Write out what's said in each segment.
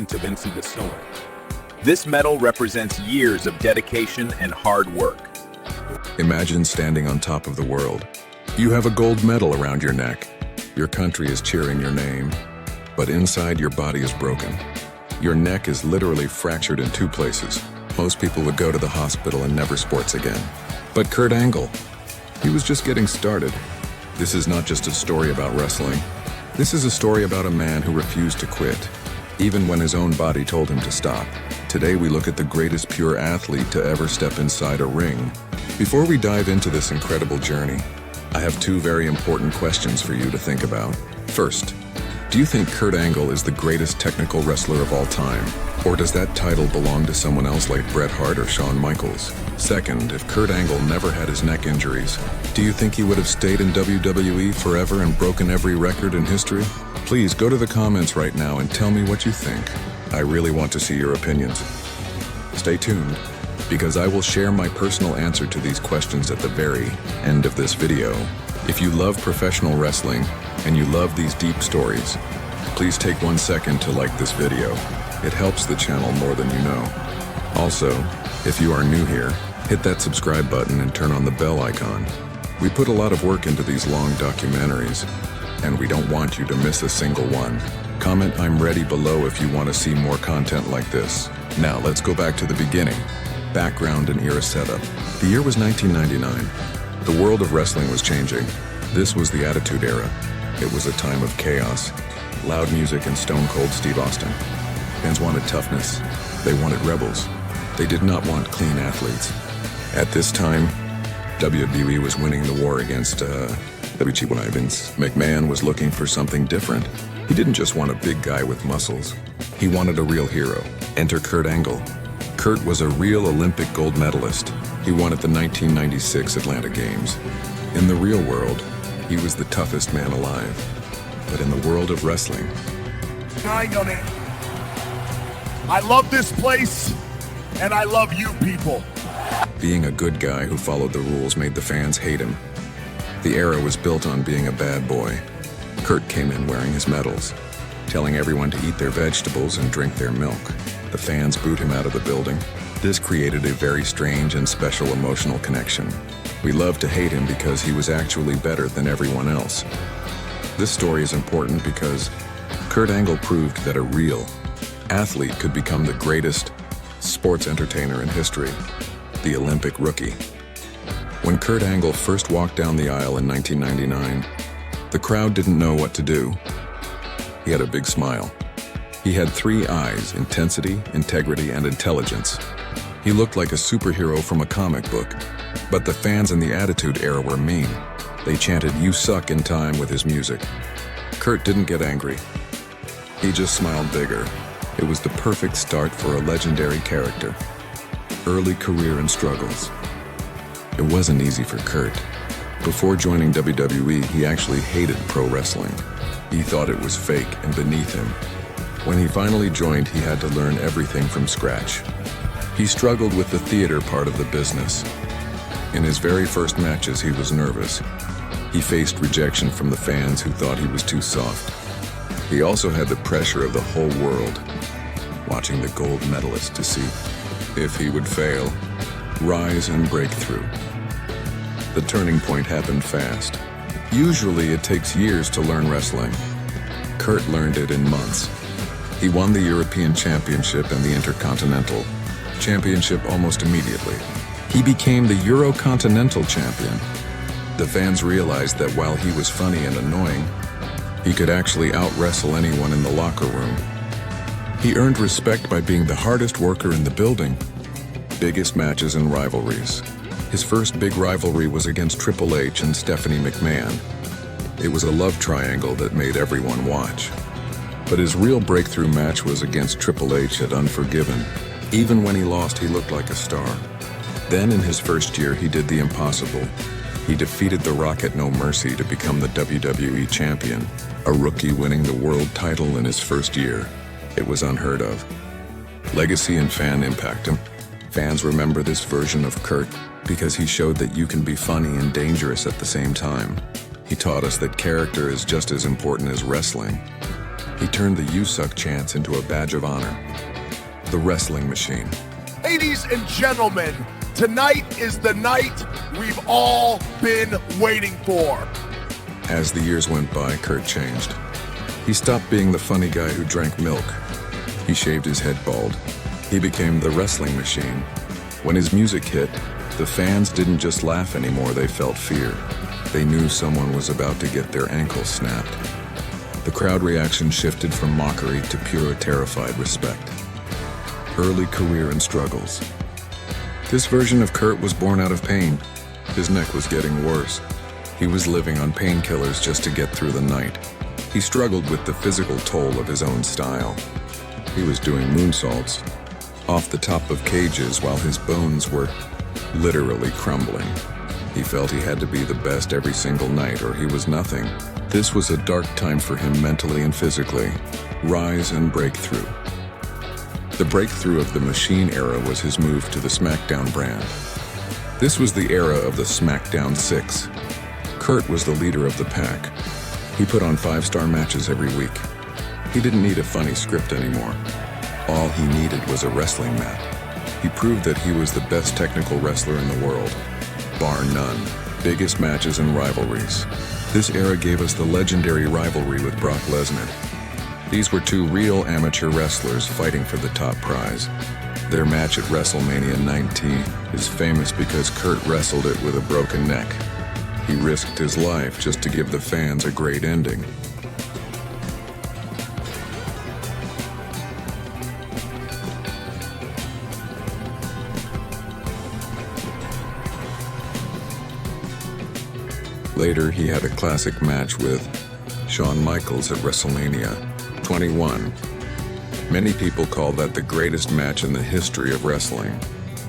equivalent of into the storm. This medal represents years of dedication and hard work. Imagine standing on top of the world. You have a gold medal around your neck. Your country is cheering your name, but inside your body is broken. Your neck is literally fractured in 2 places. Most people would go to the hospital and never sports again. But Kurt Angle, he was just getting started. This is not just a story about wrestling. This is a story about a man who refused to quit, even when his own body told him to stop. Today we look at the greatest pure athlete to ever step inside a ring. Before we dive into this incredible journey, I have 2 very important questions for you to think about. First, do you think Kurt Angle is the greatest technical wrestler of all time? Or does that title belong to someone else like Bret Hart or Shawn Michaels? Second, if Kurt Angle never had his neck injuries, do you think he would have stayed in WWE forever and broken every record in history? Please go to the comments right now and tell me what you think. I really want to see your opinions. Stay tuned, because I will share my personal answer to these questions at the very end of this video. If you love professional wrestling and you love these deep stories, please take 1 second to like this video. It helps the channel more than you know. Also, if you are new here, hit that subscribe button and turn on the bell icon. We put a lot of work into these long documentaries, and we don't want you to miss a single one. Comment "I'm ready" below if you want to see more content like this. Now let's go back to the beginning. Background and era setup. The year was 1999. The world of wrestling was changing. This was the Attitude Era. It was a time of chaos, loud music, and Stone Cold Steve Austin. Fans wanted toughness. They wanted rebels. They did not want clean athletes. At this time, WWE was winning the war against Vince McMahon was looking for something different. He didn't just want a big guy with muscles. He wanted a real hero. Enter Kurt Angle. Kurt was a real Olympic gold medalist. He won at the 1996 Atlanta Games. In the real world, he was the toughest man alive. But in the world of wrestling, I love this place, and I love you people. being a good guy who followed the rules made the fans hate him. The era was built on being a bad boy. Kurt came in wearing his medals, telling everyone to eat their vegetables and drink their milk. The fans booed him out of the building. This created a very strange and special emotional connection. We loved to hate him because he was actually better than everyone else. This story is important because Kurt Angle proved that a real athlete could become the greatest sports entertainer in history, the Olympic rookie. When Kurt Angle first walked down the aisle in 1999, the crowd didn't know what to do. He had a big smile. He had 3 eyes: intensity, integrity, and intelligence. He looked like a superhero from a comic book. But the fans in the Attitude Era were mean. They chanted "You suck" in time with his music. Kurt didn't get angry. He just smiled bigger. It was the perfect start for a legendary character. Early career and struggles. It wasn't easy for Kurt. Before joining WWE, he actually hated pro wrestling. He thought it was fake and beneath him. When he finally joined, he had to learn everything from scratch. He struggled with the theater part of the business. In his very first matches, he was nervous. He faced rejection from the fans who thought he was too soft. He also had the pressure of the whole world, watching the gold medalist to see if he would fail, rise, and break through. The turning point happened fast. Usually it takes years to learn wrestling. Kurt learned it in months. He won the European Championship and the Intercontinental Championship almost immediately. He became the Eurocontinental Champion. The fans realized that while he was funny and annoying, he could actually out-wrestle anyone in the locker room. He earned respect by being the hardest worker in the building. Biggest matches and rivalries. His first big rivalry was against Triple H and Stephanie McMahon. It was a love triangle that made everyone watch. But his real breakthrough match was against Triple H at Unforgiven. Even when he lost, he looked like a star. Then in his first year, he did the impossible. He defeated The Rock at No Mercy to become the WWE Champion, a rookie winning the world title in his first year. It was unheard of. Legacy and fan impact. Fans remember this version of Kurt because he showed that you can be funny and dangerous at the same time. He taught us that character is just as important as wrestling. He turned the "You Suck" chants into a badge of honor. The wrestling machine. Ladies and gentlemen, tonight is the night we've all been waiting for. As the years went by, Kurt changed. He stopped being the funny guy who drank milk. He shaved his head bald. He became the wrestling machine. When his music hit, the fans didn't just laugh anymore, they felt fear. They knew someone was about to get their ankles snapped. The crowd reaction shifted from mockery to pure, terrified respect. Early career and struggles. This version of Kurt was born out of pain. His neck was getting worse. He was living on painkillers just to get through the night. He struggled with the physical toll of his own style. He was doing moonsaults off the top of cages while his bones were literally crumbling. He felt he had to be the best every single night or he was nothing. This was a dark time for him mentally and physically. Rise and breakthrough. The breakthrough of the Machine era was his move to the SmackDown brand. This was the era of the SmackDown 6. Kurt was the leader of the pack. He put on 5-star matches every week. He didn't need a funny script anymore. All he needed was a wrestling mat. He proved that he was the best technical wrestler in the world, bar none. Biggest matches and rivalries. This era gave us the legendary rivalry with Brock Lesnar. These were two real amateur wrestlers fighting for the top prize. Their match at WrestleMania 19 is famous because Kurt wrestled it with a broken neck. He risked his life just to give the fans a great ending. Later, he had a classic match with Shawn Michaels at WrestleMania 21. Many people call that the greatest match in the history of wrestling.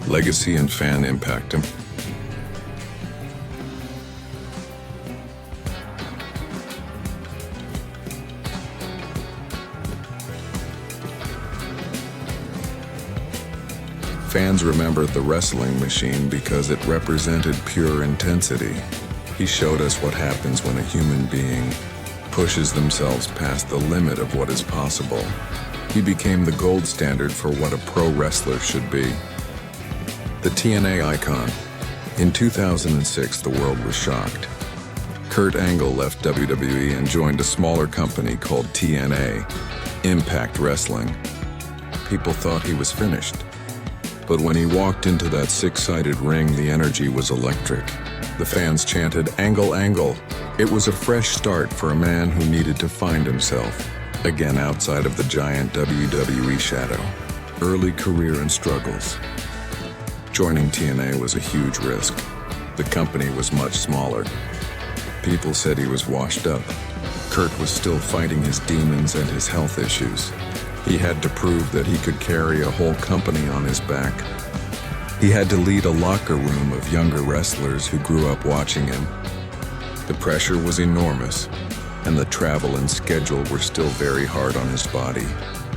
Legacy and fan impact. Fans remembered the wrestling machine because it represented pure intensity. He showed us what happens when a human being pushes themselves past the limit of what is possible. He became the gold standard for what a pro wrestler should be. The TNA icon. In 2006, the world was shocked. Kurt Angle left WWE and joined a smaller company called TNA Impact Wrestling. People thought he was finished. But when he walked into that 6-sided ring, the energy was electric. The fans chanted, "Angle, Angle." It was a fresh start for a man who needed to find himself, again outside of the giant WWE shadow. Early career and struggles. Joining TNA was a huge risk. The company was much smaller. People said he was washed up. Kurt was still fighting his demons and his health issues. He had to prove that he could carry a whole company on his back. He had to lead a locker room of younger wrestlers who grew up watching him. The pressure was enormous, and the travel and schedule were still very hard on his body.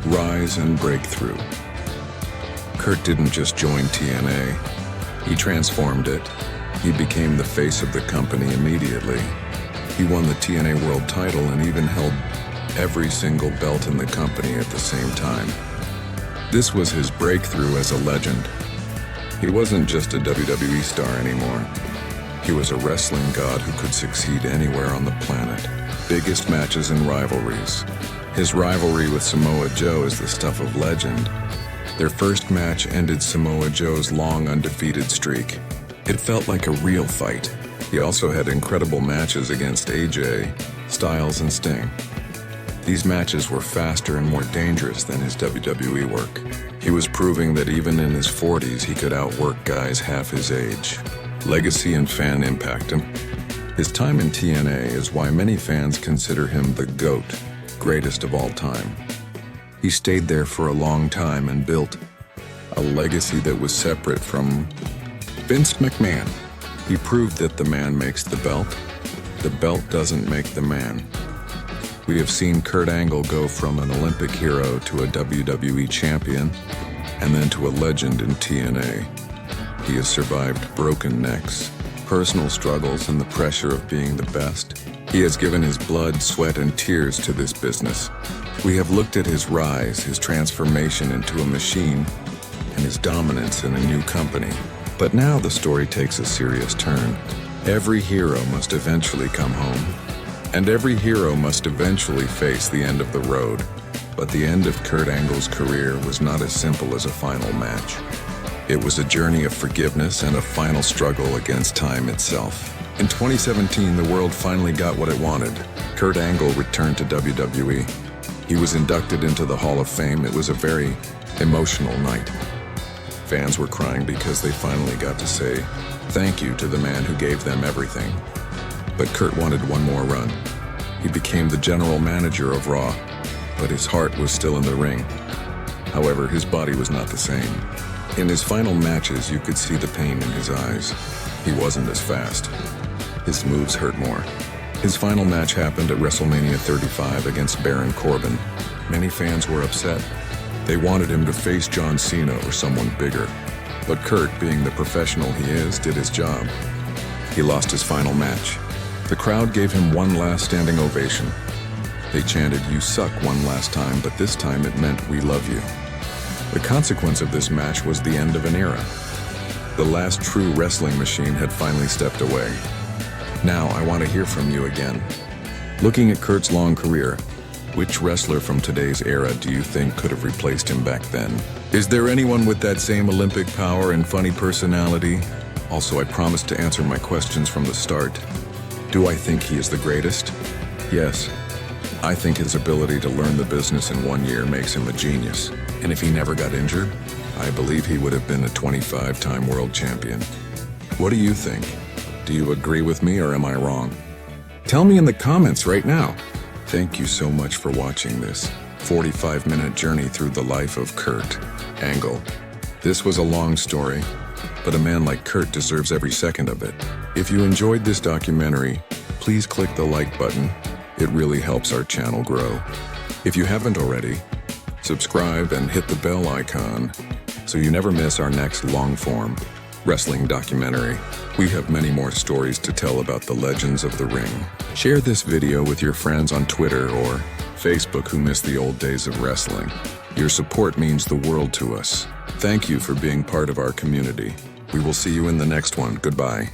Rise and breakthrough. Kurt didn't just join TNA. He transformed it. He became the face of the company immediately. He won the TNA World title and even held every single belt in the company at the same time. This was his breakthrough as a legend. He wasn't just a WWE star anymore. He was a wrestling god who could succeed anywhere on the planet. Biggest matches and rivalries. His rivalry with Samoa Joe is the stuff of legend. Their first match ended Samoa Joe's long undefeated streak. It felt like a real fight. He also had incredible matches against AJ, Styles, and Sting. These matches were faster and more dangerous than his WWE work. He was proving that even in his 40s, he could outwork guys half his age. Legacy and fan impact. His time in TNA is why many fans consider him the GOAT, greatest of all time. He stayed there for a long time and built a legacy that was separate from Vince McMahon. He proved that the man makes the belt doesn't make the man. We have seen Kurt Angle go from an Olympic hero to a WWE champion, and then to a legend in TNA. He has survived broken necks, personal struggles, and the pressure of being the best. He has given his blood, sweat, and tears to this business. We have looked at his rise, his transformation into a machine, and his dominance in a new company. But now the story takes a serious turn. Every hero must eventually come home, and every hero must eventually face the end of the road. But the end of Kurt Angle's career was not as simple as a final match. It was a journey of forgiveness and a final struggle against time itself. In 2017, the world finally got what it wanted. Kurt Angle returned to WWE. He was inducted into the Hall of Fame. It was a very emotional night. Fans were crying because they finally got to say thank you to the man who gave them everything. But Kurt wanted one more run. He became the general manager of Raw, but his heart was still in the ring. However, his body was not the same. In his final matches, you could see the pain in his eyes. He wasn't as fast. His moves hurt more. His final match happened at WrestleMania 35 against Baron Corbin. Many fans were upset. They wanted him to face John Cena or someone bigger. But Kurt, being the professional he is, did his job. He lost his final match. The crowd gave him one last standing ovation. They chanted, "You suck," one last time, but this time it meant, "We love you." The consequence of this match was the end of an era. The last true wrestling machine had finally stepped away. Now, I want to hear from you again. Looking at Kurt's long career, which wrestler from today's era do you think could have replaced him back then? Is there anyone with that same Olympic power and funny personality? Also, I promised to answer my questions from the start. Do I think he is the greatest? Yes. I think his ability to learn the business in 1 year makes him a genius. And if he never got injured, I believe he would have been a 25-time world champion. What do you think? Do you agree with me or am I wrong? Tell me in the comments right now. Thank you so much for watching this 45-minute journey through the life of Kurt Angle. This was a long story, but a man like Kurt deserves every second of it. If you enjoyed this documentary, please click the like button. It really helps our channel grow. If you haven't already, subscribe and hit the bell icon so you never miss our next long-form wrestling documentary. We have many more stories to tell about the legends of the ring. Share this video with your friends on Twitter or Facebook who miss the old days of wrestling. Your support means the world to us. Thank you for being part of our community. We will see you in the next one. Goodbye.